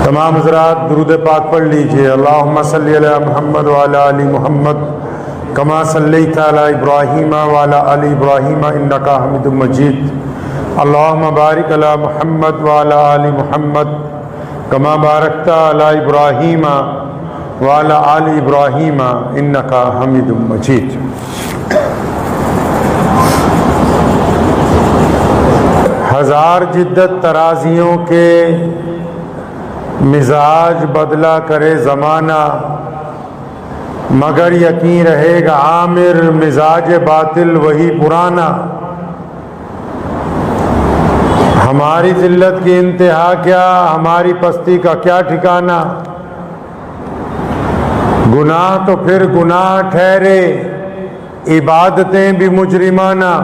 تمام حضرات درود پاک پڑھ لیجئے. اللہم صلی علی محمد وعلی آل محمد کما صلیت علی ابراہیم وعلی آل ابراہیم انکا حمید مجید. اللہم بارک علی محمد وعلی آل محمد کما بارکت علی ابراہیم وعلی آل ابراہیم انکا حمید مجید. ہزار جدت ترازیوں کے مزاج بدلا کرے زمانہ، مگر یقین رہے گا عامر مزاج باطل وہی پرانا. ہماری ذلت کی انتہا کیا، ہماری پستی کا کیا ٹھکانہ. گناہ تو پھر گناہ ٹھہرے، عبادتیں بھی مجرمانہ.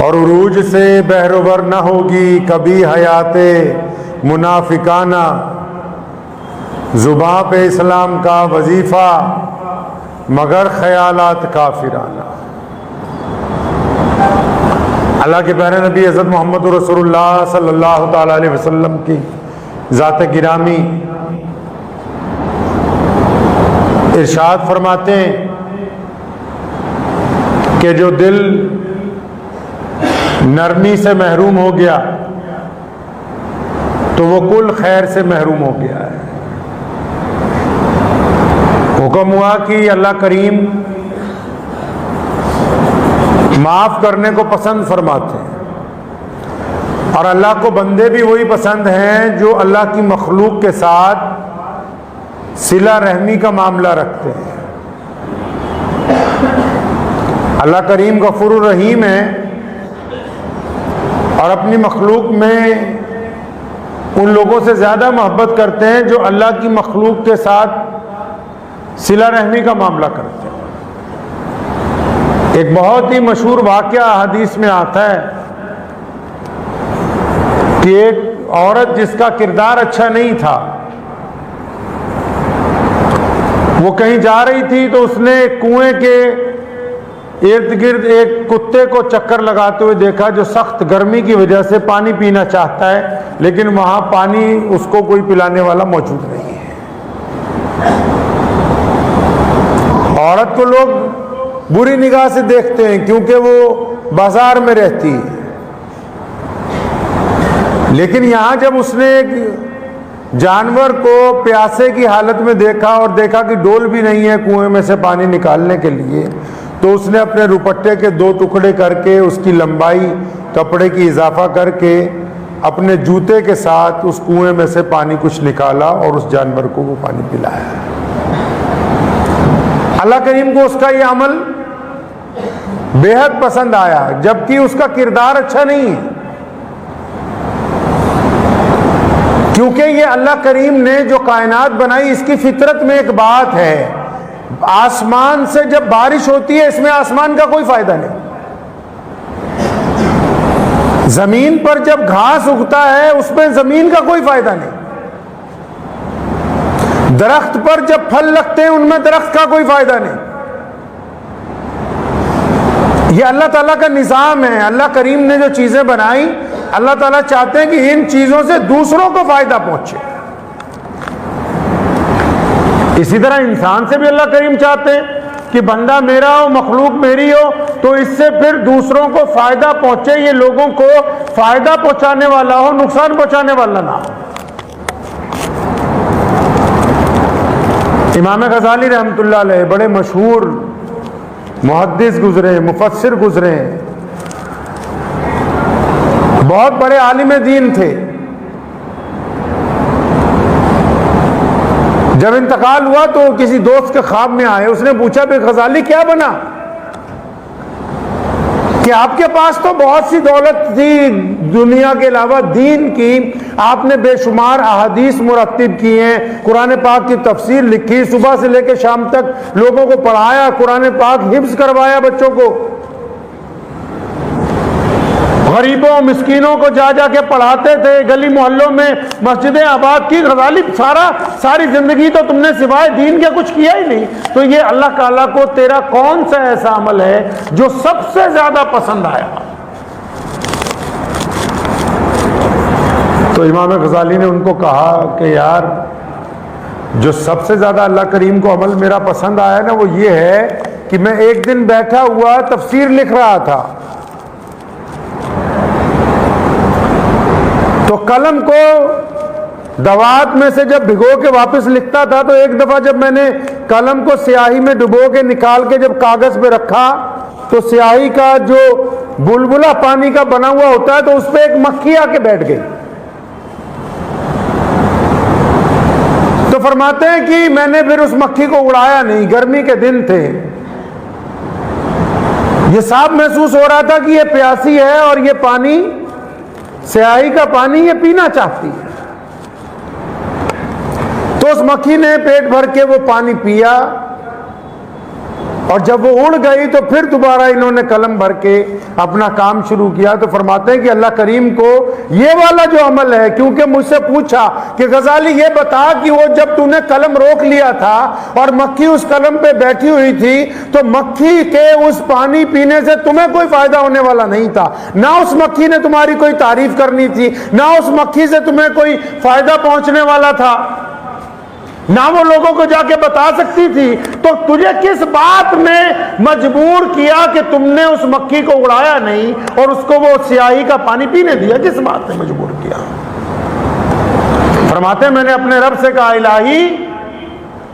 اور عروج سے بہروبر نہ ہوگی کبھی حیات منافقانہ. زباں پہ اسلام کا وظیفہ مگر خیالات کافرانہ. اللہ کے پیارے نبی حضرت محمد رسول اللہ صلی اللہ تعالی علیہ وسلم کی ذات گرامی ارشاد فرماتے ہیں کہ جو دل نرمی سے محروم ہو گیا تو وہ کل خیر سے محروم ہو گیا ہے. حکم ہوا کہ اللہ کریم معاف کرنے کو پسند فرماتے ہیں، اور اللہ کو بندے بھی وہی پسند ہیں جو اللہ کی مخلوق کے ساتھ صلہ رحمی کا معاملہ رکھتے ہیں. اللہ کریم غفور الرحیم ہے اور اپنی مخلوق میں ان لوگوں سے زیادہ محبت کرتے ہیں جو اللہ کی مخلوق کے ساتھ صلہ رحمی کا معاملہ کرتے ہیں. ایک بہت ہی مشہور واقعہ حدیث میں آتا ہے کہ ایک عورت جس کا کردار اچھا نہیں تھا، وہ کہیں جا رہی تھی تو اس نے ایک کنویں کے ارد گرد ایک کتے کو چکر لگاتے ہوئے دیکھا جو سخت گرمی کی وجہ سے پانی پینا چاہتا ہے، لیکن وہاں پانی اس کو کوئی پلانے والا موجود نہیں ہے. عورت کو لوگ بری نگاہ سے دیکھتے ہیں کیونکہ وہ بازار میں رہتی ہے، لیکن یہاں جب اس نے ایک جانور کو پیاسے کی حالت میں دیکھا اور دیکھا کہ ڈول بھی نہیں ہے کنویں میں سے پانی نکالنے کے لیے، تو اس نے اپنے دوپٹے کے 2 ٹکڑے کر کے اس کی لمبائی کپڑے کی اضافہ کر کے اپنے جوتے کے ساتھ اس کنویں میں سے پانی کچھ نکالا اور اس جانور کو وہ پانی پلایا. اللہ کریم کو اس کا یہ عمل بے حد پسند آیا، جبکہ اس کا کردار اچھا نہیں ہے. کیونکہ یہ اللہ کریم نے جو کائنات بنائی اس کی فطرت میں ایک بات ہے، آسمان سے جب بارش ہوتی ہے اس میں آسمان کا کوئی فائدہ نہیں. زمین پر جب گھاس اگتا ہے اس میں زمین کا کوئی فائدہ نہیں. درخت پر جب پھل لگتے ہیں ان میں درخت کا کوئی فائدہ نہیں. یہ اللہ تعالیٰ کا نظام ہے. اللہ کریم نے جو چیزیں بنائی، اللہ تعالیٰ چاہتے ہیں کہ ان چیزوں سے دوسروں کو فائدہ پہنچے. اسی طرح انسان سے بھی اللہ کریم چاہتے ہیں کہ بندہ میرا ہو، مخلوق میری ہو، تو اس سے پھر دوسروں کو فائدہ پہنچے، یہ لوگوں کو فائدہ پہنچانے والا ہو، نقصان پہنچانے والا نہ ہو. امام غزالی رحمۃ اللہ علیہ بڑے مشہور محدث گزرے، مفسر گزرے، بہت بڑے عالم دین تھے. جب انتقال ہوا تو کسی دوست کے خواب میں آئے، اس نے پوچھا بھائی غزالی کیا بنا؟ کہ آپ کے پاس تو بہت سی دولت تھی دنیا کے علاوہ دین کی، آپ نے بے شمار احادیث مرتب کی ہیں، قرآن پاک کی تفسیر لکھی، صبح سے لے کے شام تک لوگوں کو پڑھایا، قرآن پاک حفظ کروایا بچوں کو، غریبوں مسکینوں کو جا جا کے پڑھاتے تھے، گلی محلوں میں مسجدیں آباد کی۔ غزالی ساری زندگی تو تم نے سوائے دین کے کچھ کیا ہی نہیں، تو یہ اللہ تعالیٰ کو تیرا کون سا ایسا عمل ہے جو سب سے زیادہ پسند آیا؟ تو امام غزالی نے ان کو کہا کہ یار جو سب سے زیادہ اللہ کریم کو عمل میرا پسند آیا نا، وہ یہ ہے کہ میں ایک دن بیٹھا ہوا تفسیر لکھ رہا تھا، تو قلم کو دوات میں سے جب بھگو کے واپس لکھتا تھا، تو ایک دفعہ جب میں نے قلم کو سیاہی میں ڈبو کے نکال کے جب کاغذ پہ رکھا، تو سیاہی کا جو بلبلہ پانی کا بنا ہوا ہوتا ہے، تو اس پہ ایک مکھی آ کے بیٹھ گئی۔ تو فرماتے ہیں کہ میں نے پھر اس مکھی کو اڑایا نہیں، گرمی کے دن تھے، یہ صاف محسوس ہو رہا تھا کہ یہ پیاسی ہے اور یہ پانی، سیاہی کا پانی، یہ پینا چاہتی ہے۔ تو اس مکھی نے پیٹ بھر کے وہ پانی پیا، اور جب وہ اڑ گئی تو پھر دوبارہ انہوں نے قلم بھر کے اپنا کام شروع کیا۔ تو فرماتے ہیں کہ اللہ کریم کو یہ والا جو عمل ہے، کیونکہ مجھ سے پوچھا کہ غزالی یہ بتا کہ وہ جب تو نے قلم روک لیا تھا اور مکھی اس قلم پہ بیٹھی ہوئی تھی، تو مکھی کے اس پانی پینے سے تمہیں کوئی فائدہ ہونے والا نہیں تھا، نہ اس مکھی نے تمہاری کوئی تعریف کرنی تھی، نہ اس مکھی سے تمہیں کوئی فائدہ پہنچنے والا تھا، نہ وہ لوگوں کو جا کے بتا سکتی تھی، تو تجھے کس بات نے مجبور کیا کہ تم نے اس مکھی کو اڑایا نہیں اور اس کو وہ سیاہی کا پانی پینے دیا؟ کس بات نے مجبور کیا؟ فرماتے ہیں میں نے اپنے رب سے کہا الہی،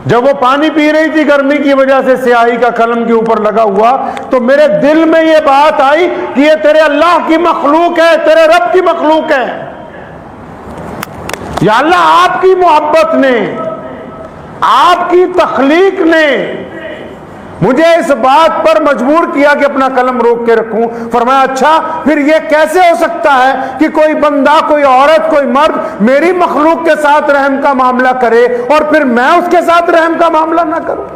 جب وہ پانی پی رہی تھی گرمی کی وجہ سے سیاہی کا قلم کے اوپر لگا ہوا، تو میرے دل میں یہ بات آئی کہ یہ تیرے اللہ کی مخلوق ہے، تیرے رب کی مخلوق ہے، یا اللہ آپ کی محبت نے، آپ کی تخلیق نے مجھے اس بات پر مجبور کیا کہ اپنا قلم روک کے رکھوں۔ فرمایا اچھا پھر یہ کیسے ہو سکتا ہے کہ کوئی بندہ، کوئی عورت، کوئی مرد میری مخلوق کے ساتھ رحم کا معاملہ کرے اور پھر میں اس کے ساتھ رحم کا معاملہ نہ کروں؟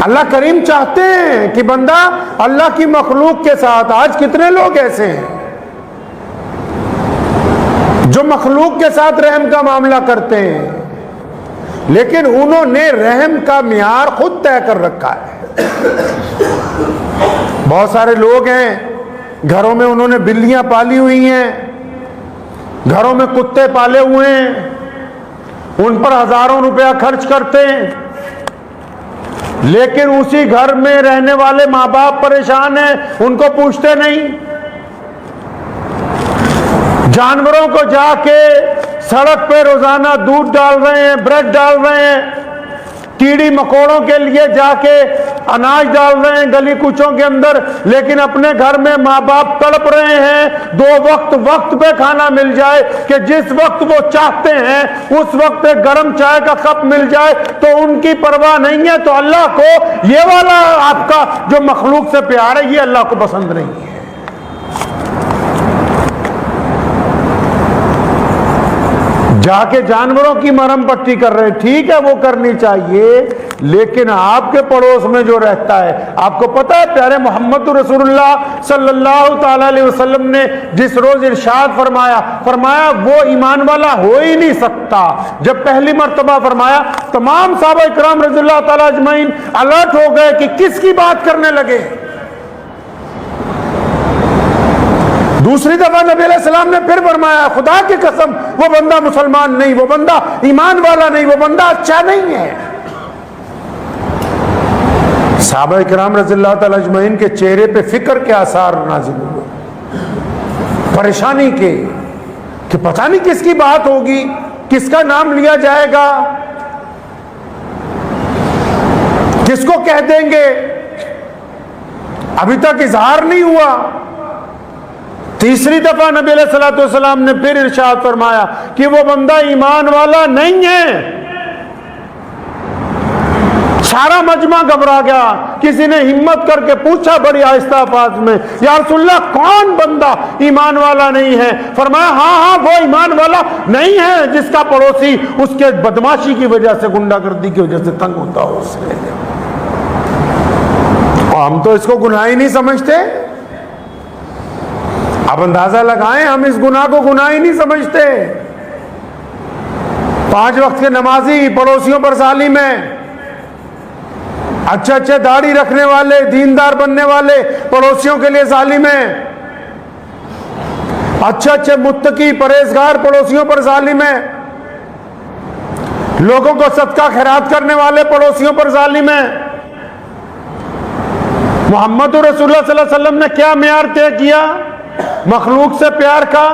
اللہ کریم چاہتے ہیں کہ بندہ اللہ کی مخلوق کے ساتھ، آج کتنے لوگ ایسے ہیں جو مخلوق کے ساتھ رحم کا معاملہ کرتے ہیں، لیکن انہوں نے رحم کا معیار خود طے کر رکھا ہے۔ بہت سارے لوگ ہیں گھروں میں انہوں نے بلیاں پالی ہوئی ہیں، گھروں میں کتے پالے ہوئے ہیں، ان پر ہزاروں روپیہ خرچ کرتے ہیں، لیکن اسی گھر میں رہنے والے ماں باپ پریشان ہیں، ان کو پوچھتے نہیں۔ جانوروں کو جا کے سڑک پہ روزانہ دودھ ڈال رہے ہیں، بریڈ ڈال رہے ہیں، کیڑی مکوڑوں کے لیے جا کے اناج ڈال رہے ہیں گلی کوچوں کے اندر، لیکن اپنے گھر میں ماں باپ تڑپ رہے ہیں دو وقت پہ کھانا مل جائے، کہ جس وقت وہ چاہتے ہیں اس وقت پہ گرم چائے کا کپ مل جائے، تو ان کی پرواہ نہیں ہے۔ تو اللہ کو یہ والا آپ کا جو مخلوق سے پیار ہے، یہ اللہ کو پسند نہیں ہے۔ جا کے جانوروں کی مرہم پٹی کر رہے ہیں، ٹھیک ہے وہ کرنی چاہیے، لیکن آپ کے پڑوس میں جو رہتا ہے، آپ کو پتہ ہے پیارے محمد رسول اللہ صلی اللہ تعالی علیہ وسلم نے جس روز ارشاد فرمایا وہ ایمان والا ہو ہی نہیں سکتا، جب پہلی مرتبہ فرمایا تمام صحابہ اکرام رضی اللہ تعالی اجمعین الرٹ ہو گئے کہ کس کی بات کرنے لگے۔ دوسری دفعہ نبی علیہ السلام نے پھر فرمایا خدا کی قسم وہ بندہ مسلمان نہیں، وہ بندہ ایمان والا نہیں، وہ بندہ اچھا نہیں ہے۔ صحابہ کرام رضی اللہ تعالی اجمعین کے چہرے پہ فکر کے آثار نازل ہوئے، پریشانی کے، کہ پتہ نہیں کس کی بات ہوگی، کس کا نام لیا جائے گا، کس کو کہہ دیں گے، ابھی تک اظہار نہیں ہوا۔ تیسری دفعہ نبی علیہ الصلوۃ والسلام نے پھر ارشاد فرمایا کہ وہ بندہ ایمان والا نہیں ہے۔ سارا مجمع گھبرا گیا. کسی نے ہمت کر کے پوچھا بڑی آہستہ آواز میں, یا رسول اللہ کون بندہ ایمان والا نہیں ہے؟ فرمایا ہاں وہ ایمان والا نہیں ہے جس کا پڑوسی اس کے بدماشی کی وجہ سے, غنڈہ گردی کی وجہ سے تنگ ہوتا ہو اس سے. ہم تو اس کو گناہ ہی نہیں سمجھتے. آپ اندازہ لگائیں, ہم اس گناہ کو گناہ ہی نہیں سمجھتے. 5 وقت کے نمازی پڑوسیوں پر ظالم ہیں, اچھے داڑھی رکھنے والے دیندار بننے والے پڑوسیوں کے لیے ظالم ہیں, اچھے متقی پرہیزگار پڑوسیوں پر ظالم ہیں, لوگوں کو صدقہ خیرات کرنے والے پڑوسیوں پر ظالم ہیں. محمد رسول اللہ صلی اللہ علیہ وسلم نے کیا معیار طے کیا مخلوق سے پیار کا,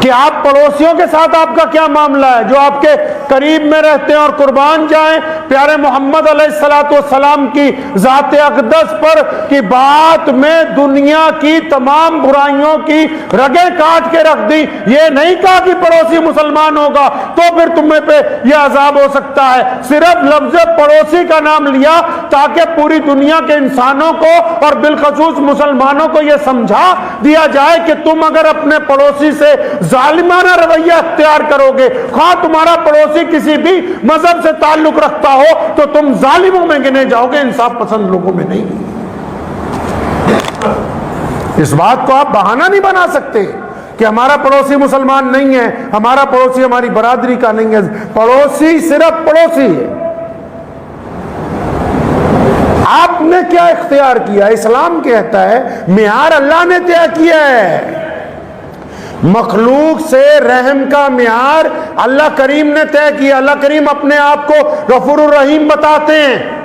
کہ آپ پڑوسیوں کے ساتھ آپ کا کیا معاملہ ہے جو آپ کے قریب میں رہتے ہیں اور قربان جائیں پیارے محمد علیہ السلام کی ذات اقدس پر کہ بات میں دنیا کی تمام برائیوں کی رگیں کاٹ کے رکھ دی. یہ نہیں کہا کہ پڑوسی مسلمان ہوگا تو پھر تمہیں پہ یہ عذاب ہو سکتا ہے, صرف لفظ پڑوسی کا نام لیا تاکہ پوری دنیا کے انسانوں کو اور بالخصوص مسلمانوں کو یہ سمجھا دیا جائے کہ تم اگر اپنے پڑوسی سے ظالمانہ رویہ اختیار کرو گے, خواہ تمہارا پڑوسی کسی بھی مذہب سے تعلق رکھتا ہو, تو تم ظالموں میں گنے جاؤ گے, انصاف پسند لوگوں میں نہیں. اس بات کو آپ بہانہ نہیں بنا سکتے کہ ہمارا پڑوسی مسلمان نہیں ہے, ہمارا پڑوسی ہماری برادری کا نہیں ہے. پڑوسی صرف پڑوسی ہے. آپ نے کیا اختیار کیا؟ اسلام کہتا ہے معیار اللہ نے طے کیا ہے. مخلوق سے رحم کا معیار اللہ کریم نے طے کیا. اللہ کریم اپنے آپ کو غفور الرحیم بتاتے ہیں.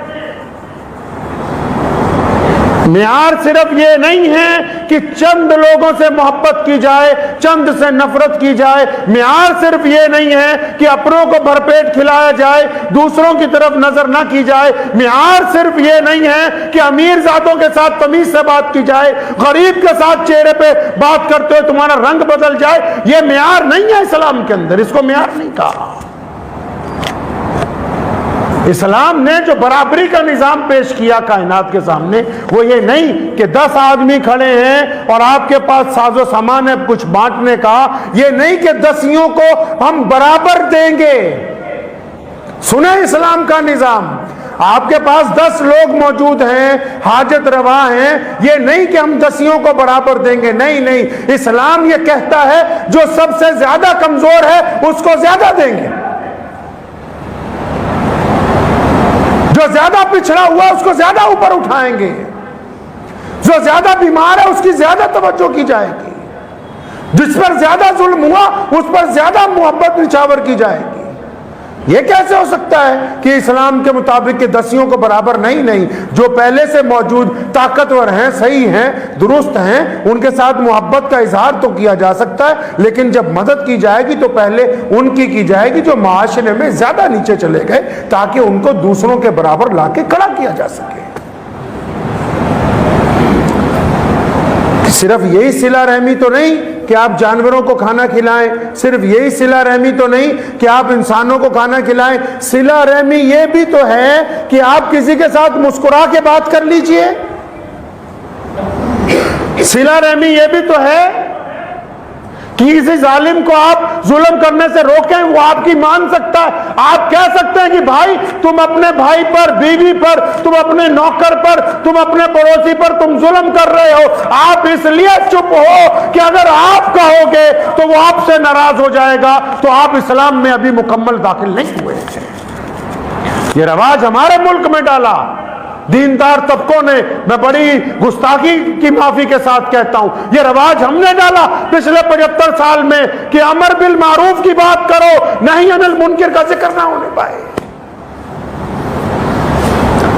معیار صرف یہ نہیں ہے کہ چند لوگوں سے محبت کی جائے, چند سے نفرت کی جائے. معیار صرف یہ نہیں ہے کہ اپنوں کو بھرپیٹ کھلایا جائے, دوسروں کی طرف نظر نہ کی جائے. معیار صرف یہ نہیں ہے کہ امیر ذاتوں کے ساتھ تمیز سے بات کی جائے, غریب کے ساتھ چہرے پہ بات کرتے ہوئے تمہارا رنگ بدل جائے. یہ معیار نہیں ہے اسلام کے اندر, اس کو معیار نہیں کہا. اسلام نے جو برابری کا نظام پیش کیا کائنات کے سامنے, وہ یہ نہیں کہ 10 آدمی کھڑے ہیں اور آپ کے پاس ساز و سامان ہے کچھ بانٹنے کا. یہ نہیں کہ 10 کو ہم برابر دیں گے. سنیں اسلام کا نظام, آپ کے پاس 10 لوگ موجود ہیں, حاجت روا ہیں, یہ نہیں کہ ہم 10 کو برابر دیں گے. نہیں, اسلام یہ کہتا ہے جو سب سے زیادہ کمزور ہے اس کو زیادہ دیں گے, جو زیادہ پچھڑا ہوا اس کو زیادہ اوپر اٹھائیں گے, جو زیادہ بیمار ہے اس کی زیادہ توجہ کی جائے گی, جس پر زیادہ ظلم ہوا اس پر زیادہ محبت نچھاور کی جائے گی. یہ کیسے ہو سکتا ہے کہ اسلام کے مطابق کہ 10 کو برابر نہیں, جو پہلے سے موجود طاقتور ہیں, صحیح ہیں, درست ہیں, ان کے ساتھ محبت کا اظہار تو کیا جا سکتا ہے, لیکن جب مدد کی جائے گی تو پہلے ان کی جائے گی جو معاشرے میں زیادہ نیچے چلے گئے, تاکہ ان کو دوسروں کے برابر لا کے کھڑا کیا جا سکے. صرف یہی صلہ رحمی تو نہیں کہ آپ جانوروں کو کھانا کھلائیں, صرف یہی صلہ رحمی تو نہیں کہ آپ انسانوں کو کھانا کھلائیں. صلہ رحمی یہ بھی تو ہے کہ آپ کسی کے ساتھ مسکرا کے بات کر لیجئے. صلہ رحمی یہ بھی تو ہے کہ کسی ظالم کو آپ ظلم کرنے سے روکیں, وہ آپ کی مان سکتا ہے. آپ کہہ سکتے ہیں کہ بھائی تم اپنے بھائی پر, بیوی پر, تم اپنے نوکر پر, تم اپنے پڑوسی پر تم ظلم کر رہے ہو. آپ اس لیے چپ ہو کہ اگر آپ کہو گے تو وہ آپ سے ناراض ہو جائے گا, تو آپ اسلام میں ابھی مکمل داخل نہیں ہوئے. یہ رواج ہمارے ملک میں ڈالا دیندار طبقوں نے, میں بڑی گستاخی کی معافی کے ساتھ کہتا ہوں, یہ رواج ہم نے ڈالا پچھلے 75 سال میں کہ امر بالمعروف کی بات کرو, نہی عن المنکر کا ذکر نہ ہونے پائے.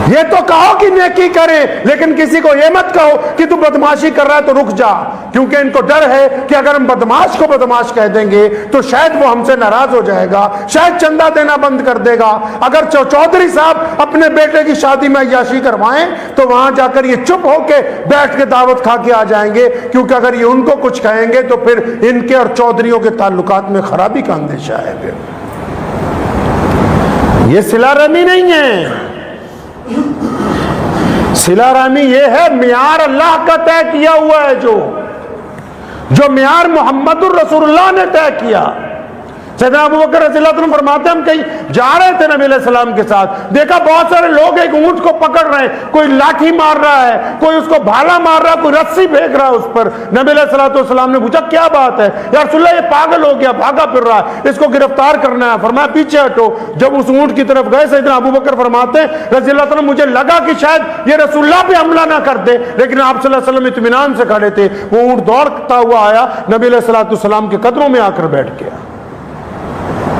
یہ تو کہو کہ نیکی کرے, لیکن کسی کو یہ مت کہو کہ تو بدماشی کر رہا ہے تو رک جا, کیونکہ ان کو ڈر ہے کہ اگر ہم بدماش کو بدماش کہہ دیں گے تو شاید وہ ہم سے ناراض ہو جائے گا, شاید چندہ دینا بند کر دے گا. اگر چودھری صاحب اپنے بیٹے کی شادی میں عیاشی کروائیں تو وہاں جا کر یہ چپ ہو کے بیٹھ کے دعوت کھا کے آ جائیں گے, کیونکہ اگر یہ ان کو کچھ کہیں گے تو پھر ان کے اور چودھریوں کے تعلقات میں خرابی کا اندیشہ ہے. پھر یہ صلہ رحمی نہیں ہے. صلہ رحمی یہ ہے معیار اللہ کا طے کیا ہوا ہے، جو معیار محمد الرسول اللہ نے طے کیا. سیدنا ابو بکر رضی اللہ عنہ فرماتے ہیں ہم کہیں جا رہے تھے نبی علیہ السلام کے ساتھ، دیکھا بہت سارے لوگ ایک اونٹ کو پکڑ رہے ہیں، کوئی لاٹھی مار رہا ہے، کوئی اس کو بھالا مار رہا ہے، کوئی رسی پھینک رہا ہے اس پر. نبی علیہ السلام نے پوچھا کیا بات ہے یا رسول اللہ، یہ پاگل ہو گیا، بھاگا پھر رہا ہے، اس کو گرفتار کرنا ہے. فرمایا پیچھے ہٹو. جب اس اونٹ کی طرف گئے سیدنا ابو بکر فرماتے ہیں رضی اللہ عنہ مجھے لگا کہ شاید یہ رسول اللہ پہ حملہ نہ کر دے، لیکن آپ صلی اللہ علیہ وسلم اطمینان سے کھڑے تھے. وہ اونٹ دوڑتا ہوا آیا، نبی علیہ السلام کے قدموں میں آ کر بیٹھ گیا.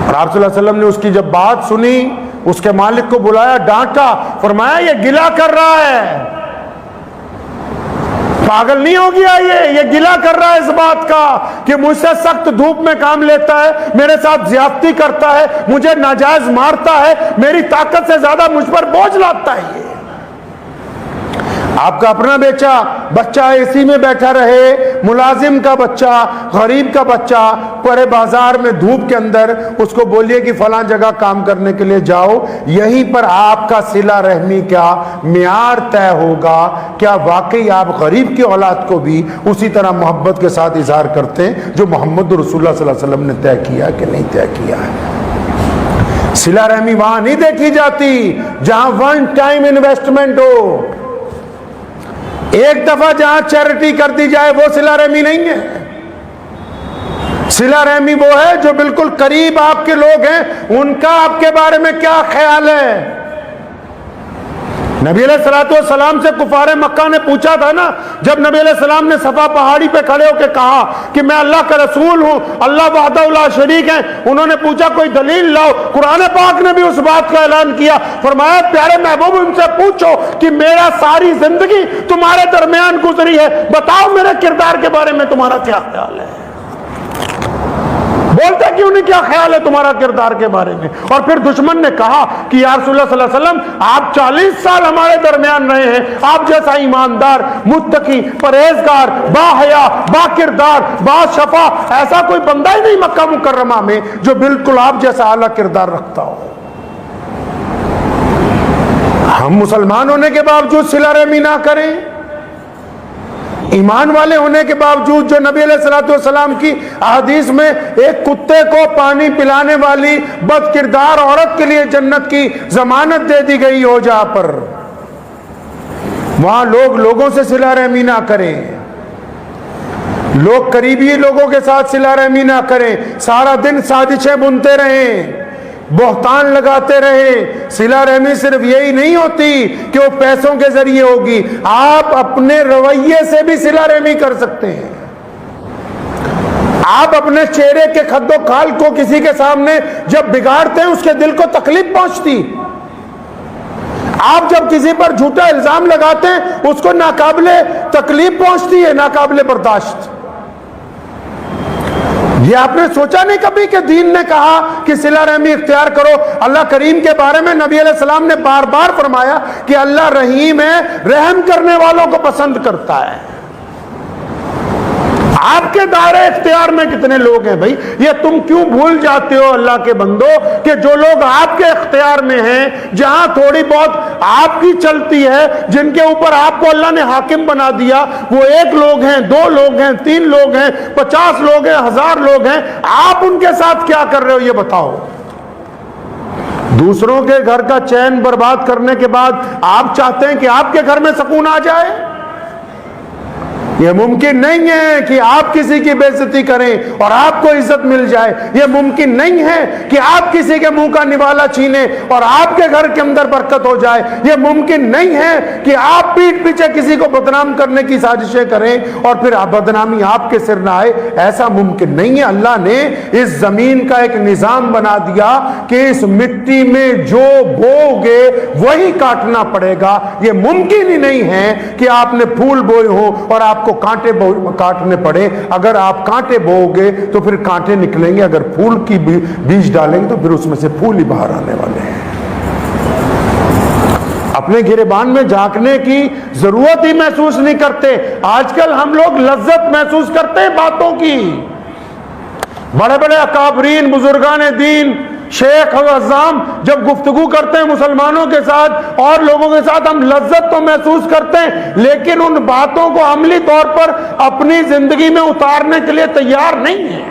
اور آپ صلی اللہ علیہ وسلم نے اس کی جب بات سنی، اس کے مالک کو بلایا، ڈانٹا، فرمایا یہ گلہ کر رہا ہے، پاگل نہیں ہو گیا، یہ گلہ کر رہا ہے اس بات کا کہ مجھ سے سخت دھوپ میں کام لیتا ہے، میرے ساتھ زیادتی کرتا ہے، مجھے ناجائز مارتا ہے، میری طاقت سے زیادہ مجھ پر بوجھ لاتا ہے. یہ آپ کا اپنا بچہ اسی میں بیٹھا رہے، ملازم کا بچہ، غریب کا بچہ پڑے بازار میں دھوپ کے اندر، اس کو بولیے کہ فلاں جگہ کام کرنے کے لیے جاؤ، یہیں پر آپ کا صلہ رحمی کیا معیار طے ہوگا. کیا واقعی آپ غریب کی اولاد کو بھی اسی طرح محبت کے ساتھ اظہار کرتے ہیں جو محمد رسول اللہ صلی اللہ علیہ وسلم نے طے کیا کہ نہیں طے کیا ہے؟ صلہ رحمی وہاں نہیں دیکھی جاتی جہاں ون ٹائم انویسٹمنٹ ہو، ایک دفعہ جہاں چیریٹی کر دی جائے، وہ صلہ رحمی نہیں ہے. صلہ رحمی وہ ہے جو بالکل قریب آپ کے لوگ ہیں، ان کا آپ کے بارے میں کیا خیال ہے. نبی علیہ السلام سے کفار مکہ نے پوچھا تھا نا، جب نبی علیہ السلام نے صفا پہاڑی پہ کھڑے ہو کے کہا کہ میں اللہ کا رسول ہوں، اللہ وحدہ لا شریک ہے، انہوں نے پوچھا کوئی دلیل لاؤ. قرآن پاک نے بھی اس بات کا اعلان کیا، فرمایا پیارے محبوب ان سے پوچھو کہ میرا ساری زندگی تمہارے درمیان گزری ہے، بتاؤ میرے کردار کے بارے میں تمہارا کیا خیال ہے. بولتے کیوں نہیں کیا خیال ہے تمہارا کردار کے بارے میں. اور پھر دشمن نے کہا کہ یا رسول اللہ صلی اللہ علیہ وسلم آپ 40 سال ہمارے درمیان رہے ہیں، آپ جیسا ایماندار، متقی، پرہیزگار، با حیا، با کردار، با شفا ایسا کوئی بندہ ہی نہیں مکہ مکرمہ میں جو بالکل آپ جیسا اعلیٰ کردار رکھتا ہو. ہم مسلمان ہونے کے باوجود صلہ رحمی نہ کریں، ایمان والے ہونے کے باوجود جو نبی علیہ السلام کی احادیث میں ایک کتے کو پانی پلانے والی بد کردار عورت کے لیے جنت کی ضمانت دے دی گئی ہو، جہاں پر وہاں لوگ لوگوں سے صلہ رحمی نہ کریں، لوگ قریبی لوگوں کے ساتھ صلہ رحمی نہ کریں، سارا دن سازشیں بنتے رہیں، بہتان لگاتے رہے. صلہ رحمی صرف یہی نہیں ہوتی کہ وہ پیسوں کے ذریعے ہوگی، آپ اپنے رویے سے بھی صلہ رحمی کر سکتے ہیں. آپ اپنے چہرے کے خد و خال کو کسی کے سامنے جب بگاڑتے ہیں، اس کے دل کو تکلیف پہنچتی. آپ جب کسی پر جھوٹا الزام لگاتے ہیں، اس کو ناقابل تکلیف پہنچتی ہے، ناقابل برداشت. یہ آپ نے سوچا نہیں کبھی کہ دین نے کہا کہ صلہ رحمی اختیار کرو. اللہ کریم کے بارے میں نبی علیہ السلام نے بار بار فرمایا کہ اللہ رحیم ہے، رحم کرنے والوں کو پسند کرتا ہے. آپ کے دائرہ اختیار میں کتنے لوگ ہیں بھائی؟ یہ تم کیوں بھول جاتے ہو اللہ کے بندو کہ جو لوگ آپ کے اختیار میں ہیں، جہاں تھوڑی بہت آپ کی چلتی ہے، جن کے اوپر آپ کو اللہ نے حاکم بنا دیا، وہ 1 لوگ ہیں، 2 لوگ ہیں، 3 لوگ ہیں، 50 لوگ ہیں، 1000 لوگ ہیں، آپ ان کے ساتھ کیا کر رہے ہو یہ بتاؤ. دوسروں کے گھر کا چین برباد کرنے کے بعد آپ چاہتے ہیں کہ آپ کے گھر میں سکون آ جائے؟ یہ ممکن نہیں ہے کہ آپ کسی کی بے عزتی کریں اور آپ کو عزت مل جائے. یہ ممکن نہیں ہے کہ آپ کسی کے منہ کا نوالا چھینیں اور آپ کے گھر کے اندر برکت ہو جائے. یہ ممکن نہیں ہے کہ آپ پیٹھ پیچھے کسی کو بدنام کرنے کی سازشیں کریں اور پھر بدنامی آپ کے سر نہ آئے. ایسا ممکن نہیں ہے. اللہ نے اس زمین کا ایک نظام بنا دیا کہ اس مٹی میں جو بوگے وہی کاٹنا پڑے گا. یہ ممکن ہی نہیں ہے کہ آپ نے پھول بوئے ہوں اور آپ کو کانٹے کاٹنے پڑے. اگر آپ کانٹے بو گے تو پھر کانٹے نکلیں گے، اگر پھول کی بیج ڈالیں گے تو پھر اس میں سے پھول ہی باہر آنے والے ہیں. اپنے گریبان میں جھانکنے کی ضرورت ہی محسوس نہیں کرتے. آج کل ہم لوگ لذت محسوس کرتے ہیں باتوں کی. بڑے بڑے اکابرین، بزرگان دین شیخ عزام جب گفتگو کرتے ہیں مسلمانوں کے ساتھ اور لوگوں کے ساتھ، ہم لذت تو محسوس کرتے ہیں لیکن ان باتوں کو عملی طور پر اپنی زندگی میں اتارنے کے لیے تیار نہیں ہیں۔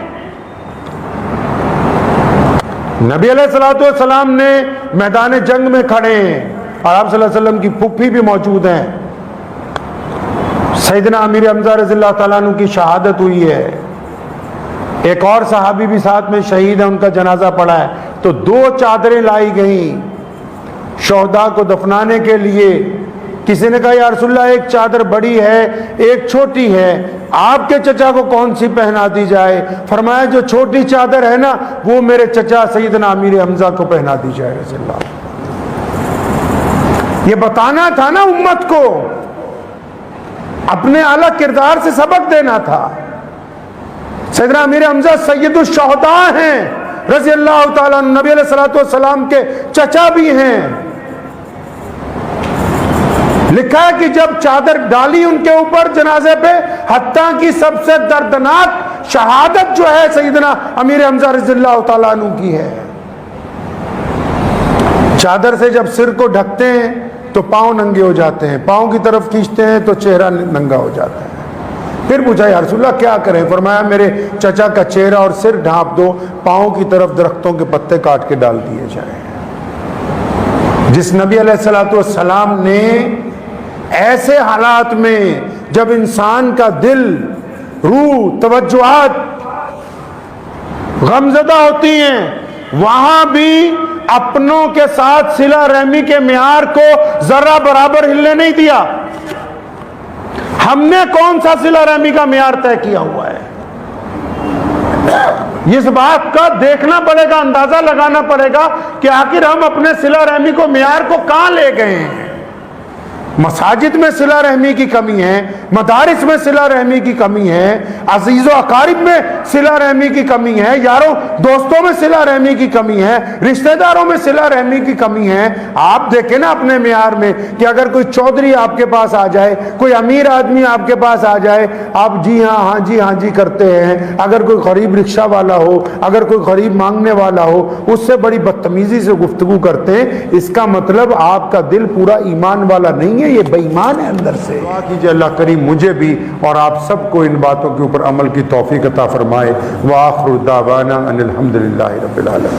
نبی علیہ الصلوۃ والسلام نے میدان جنگ میں کھڑے ہیں اور آپ صلی اللہ علیہ وسلم کی پھوپھی بھی موجود ہیں، سیدنا امیر حمزہ رضی اللہ تعالیٰ عنہ کی شہادت ہوئی ہے، ایک اور صحابی بھی ساتھ میں شہید ہے، ان کا جنازہ پڑا ہے، تو 2 چادریں لائی گئیں شہداء کو دفنانے کے لیے۔ کسی نے کہا یا رسول اللہ ایک چادر بڑی ہے ایک چھوٹی ہے، آپ کے چچا کو کون سی پہنا دی جائے؟ فرمایا جو چھوٹی چادر ہے نا وہ میرے چچا سیدنا امیر حمزہ کو پہنا دی جائے رضی اللہ۔ یہ بتانا تھا نا امت کو، اپنے اعلیٰ کردار سے سبق دینا تھا۔ سیدنا امیر حمزہ سید الشہداء ہیں رضی اللہ تعالیٰ عنہ، نبی علیہ الصلوۃ والسلام کے چچا بھی ہیں۔ لکھا ہے کہ جب چادر ڈالی ان کے اوپر جنازے پہ، حتیٰ کی سب سے دردناک شہادت جو ہے سیدنا امیر حمزہ رضی اللہ تعالیٰ عنہ کی ہے۔ چادر سے جب سر کو ڈھکتے ہیں تو پاؤں ننگے ہو جاتے ہیں، پاؤں کی طرف کھینچتے ہیں تو چہرہ ننگا ہو جاتا ہے۔ پھر پوچھا یا رسول اللہ کیا کریں؟ فرمایا میرے چچا کا چہرہ اور سر ڈھانپ دو، پاؤں کی طرف درختوں کے پتے کاٹ کے ڈال دیے جائیں۔ جس نبی علیہ الصلوۃ والسلام نے ایسے حالات میں جب انسان کا دل، روح، توجہات غمزدہ ہوتی ہیں، وہاں بھی اپنوں کے ساتھ صلہ رحمی کے معیار کو ذرہ برابر ہلنے نہیں دیا۔ ہم نے کون سا صلہ رحمی کا معیار طے کیا ہوا ہے؟ اس بات کا دیکھنا پڑے گا، اندازہ لگانا پڑے گا کہ آخر ہم اپنے صلہ رحمی کو معیار کو کہاں لے گئے ہیں۔ مساجد میں صلہ رحمی کی کمی ہے، مدارس میں صلہ رحمی کی کمی ہے، عزیز و اقارب میں صلہ رحمی کی کمی ہے، یاروں دوستوں میں صلہ رحمی کی کمی ہے، رشتہ داروں میں صلہ رحمی کی کمی ہے۔ آپ دیکھیں نا اپنے معیار میں کہ اگر کوئی چودھری آپ کے پاس آ جائے، کوئی امیر آدمی آپ کے پاس آ جائے، آپ جی ہاں ہاں جی ہاں جی کرتے ہیں۔ اگر کوئی غریب رکشہ والا ہو، اگر کوئی غریب مانگنے والا ہو، اس سے بڑی بدتمیزی سے گفتگو کرتے ہیں، اس کا مطلب آپ کا دل پورا ایمان والا نہیں ہے، یہ بے ایمان ہے اندر سے۔ دعا کیجئے اللہ کریم مجھے بھی اور آپ سب کو ان باتوں کے اوپر عمل کی توفیق عطا فرمائے۔ وآخر دعوانا ان الحمدللہ رب العالمین۔